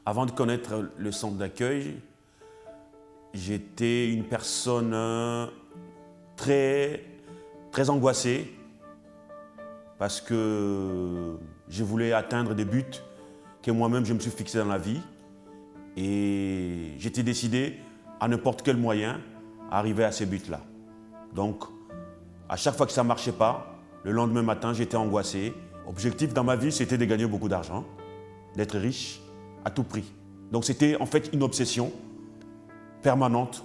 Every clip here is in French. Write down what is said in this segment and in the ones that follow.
Avant de connaître le centre d'accueil, j'étais une personne très angoissée parce que je voulais atteindre des buts que moi-même je me suis fixé dans la vie et j'étais décidé à n'importe quel moyen à arriver à ces buts-là. Donc, à chaque fois que ça ne marchait pas, le lendemain matin, j'étais angoissé. L'objectif dans ma vie, c'était de gagner beaucoup d'argent, d'être riche à tout prix. Donc c'était en fait une obsession permanente,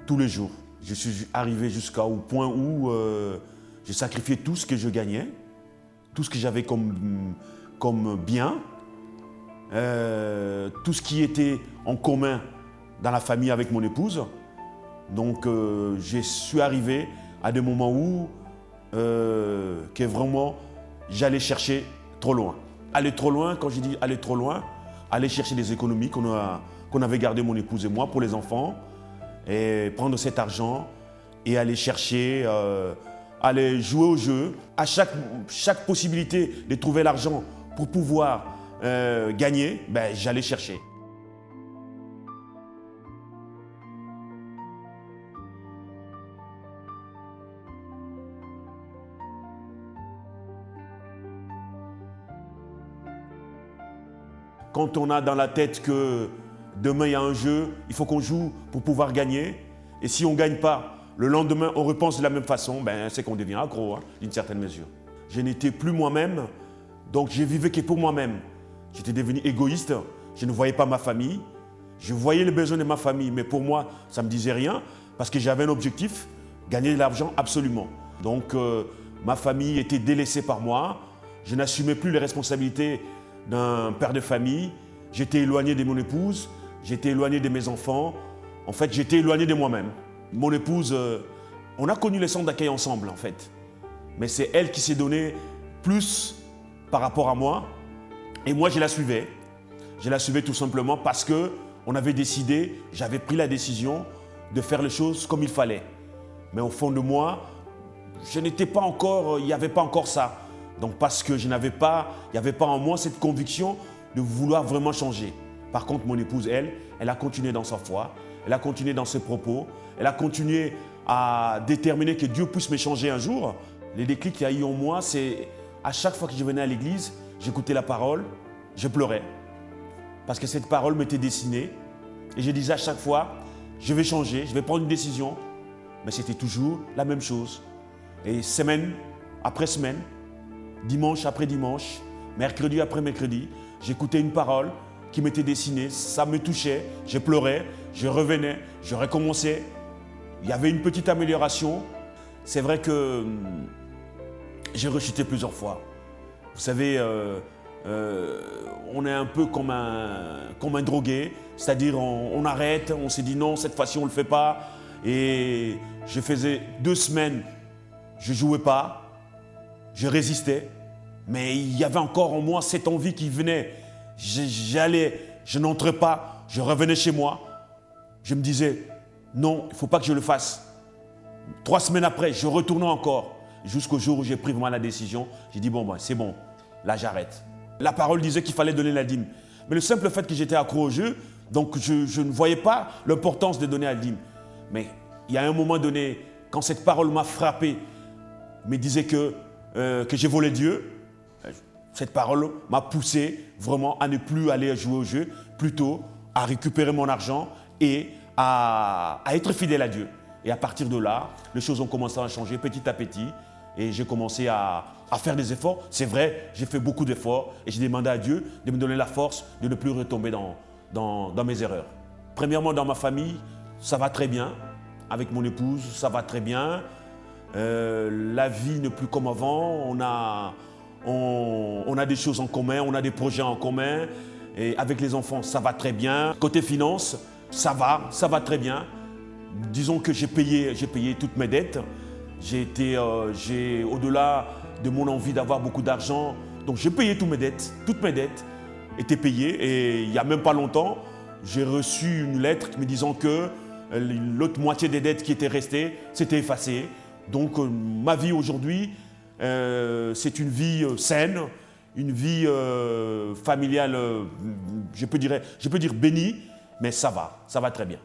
tous les jours. Je suis arrivé jusqu'au point où j'ai sacrifié tout ce que je gagnais, tout ce que j'avais comme bien, tout ce qui était en commun dans la famille avec mon épouse. Donc je suis arrivé à des moments où que vraiment j'allais chercher trop loin. Aller trop loin, quand je dis aller trop loin, aller chercher des économies qu'on avait gardées mon épouse et moi pour les enfants et prendre cet argent et aller chercher, aller jouer au jeu. À chaque possibilité de trouver l'argent pour pouvoir gagner, ben, j'allais chercher. Quand on a dans la tête que demain il y a un jeu, il faut qu'on joue pour pouvoir gagner. Et si on ne gagne pas, le lendemain on repense de la même façon, ben, c'est qu'on devient accro d'une certaine mesure. Je n'étais plus moi-même, donc je vivais que pour moi-même. J'étais devenu égoïste, je ne voyais pas ma famille. Je voyais les besoins de ma famille, mais pour moi, ça ne me disait rien parce que j'avais un objectif, gagner de l'argent absolument. Donc ma famille était délaissée par moi, je n'assumais plus les responsabilités d'un père de famille, j'étais éloigné de mon épouse, j'étais éloigné de mes enfants, en fait j'étais éloigné de moi-même. Mon épouse, on a connu les centres d'accueil ensemble en fait, mais c'est elle qui s'est donnée plus par rapport à moi et moi je la suivais tout simplement parce qu'on avait décidé, j'avais pris la décision de faire les choses comme il fallait. Mais au fond de moi, je n'étais pas encore, il n'y avait pas encore ça. Donc parce que il n'y avait pas en moi cette conviction de vouloir vraiment changer. Par contre, mon épouse, elle a continué dans sa foi, elle a continué dans ses propos, elle a continué à déterminer que Dieu puisse me changer un jour. Les déclics qu'il y a eu en moi, c'est à chaque fois que je venais à l'église, j'écoutais la parole, je pleurais. Parce que cette parole m'était dessinée et je disais à chaque fois, je vais changer, je vais prendre une décision. Mais c'était toujours la même chose. Et semaine après semaine, dimanche après dimanche, mercredi après mercredi, j'écoutais une parole qui m'était dessinée, ça me touchait, je pleurais, je revenais, je recommençais. Il y avait une petite amélioration. C'est vrai que j'ai rechuté plusieurs fois. Vous savez, on est un peu comme un drogué, c'est-à-dire on arrête, on s'est dit non, cette fois-ci on ne le fait pas. Et je faisais 2 semaines, je ne jouais pas. Je résistais, mais il y avait encore en moi cette envie qui venait. J'allais, je n'entrais pas, je revenais chez moi. Je me disais, non, il ne faut pas que je le fasse. 3 semaines après, je retournais encore. Jusqu'au jour où j'ai pris vraiment la décision. J'ai dit, bon, c'est bon, là j'arrête. La parole disait qu'il fallait donner la dîme. Mais le simple fait que j'étais accro au jeu, donc je ne voyais pas l'importance de donner la dîme. Mais il y a un moment donné, quand cette parole m'a frappé, me disait que j'ai volé Dieu, cette parole m'a poussé vraiment à ne plus aller jouer au jeu, plutôt à récupérer mon argent et à être fidèle à Dieu. Et à partir de là, les choses ont commencé à changer petit à petit et j'ai commencé à faire des efforts. C'est vrai, j'ai fait beaucoup d'efforts et j'ai demandé à Dieu de me donner la force de ne plus retomber dans mes erreurs. Premièrement, dans ma famille, ça va très bien. Avec mon épouse, ça va très bien. La vie n'est plus comme avant, on a des choses en commun, on a des projets en commun et avec les enfants ça va très bien. Côté finance, ça va très bien. Disons que j'ai payé toutes mes dettes. Au-delà de mon envie d'avoir beaucoup d'argent, donc j'ai payé toutes mes dettes étaient payées et il n'y a même pas longtemps, j'ai reçu une lettre me disant que l'autre moitié des dettes qui étaient restées s'était effacée. Donc ma vie aujourd'hui, c'est une vie saine une vie familiale, je peux dire bénie, mais ça va très bien.